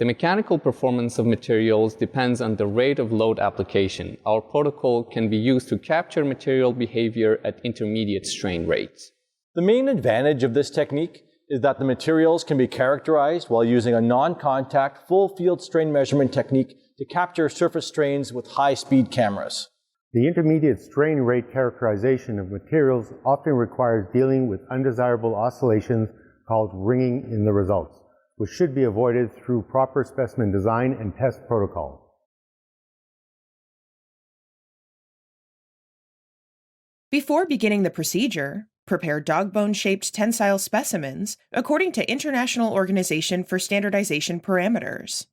The mechanical performance of materials depends on the rate of load application. Our protocol can be used to capture material behavior at intermediate strain rates. The main advantage of this technique is that the materials can be characterized while using a non-contact full field strain measurement technique to capture surface strains with high-speed cameras. The intermediate strain rate characterization of materials often requires dealing with undesirable oscillations called ringing in the results, which should be avoided through proper specimen design and test protocols. Before beginning the procedure, prepare dog-bone-shaped tensile specimens according to International Organization for Standardization parameters.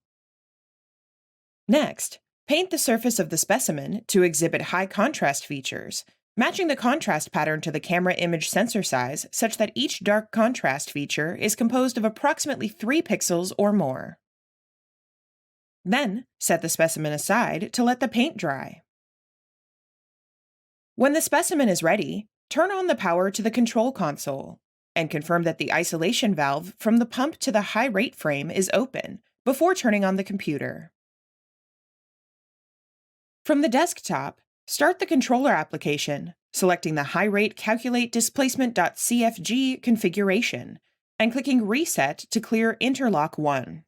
Next, paint the surface of the specimen to exhibit high contrast features, matching the contrast pattern to the camera image sensor size such that each dark contrast feature is composed of approximately 3 pixels or more. Then, set the specimen aside to let the paint dry. When the specimen is ready, turn on the power to the control console and confirm that the isolation valve from the pump to the high rate frame is open before turning on the computer. From the desktop, start the controller application, selecting the high-rate calculate displacement.cfg configuration and clicking Reset to clear Interlock 1.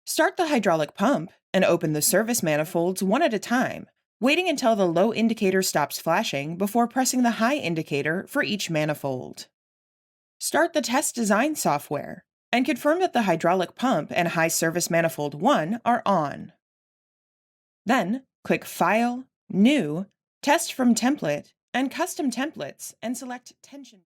Start the hydraulic pump and open the service manifolds one at a time, waiting until the low indicator stops flashing before pressing the high indicator for each manifold. Start the test design software and confirm that the hydraulic pump and high service manifold 1 are on. Then, click File, New, Test from Template, and Custom Templates and select Tension.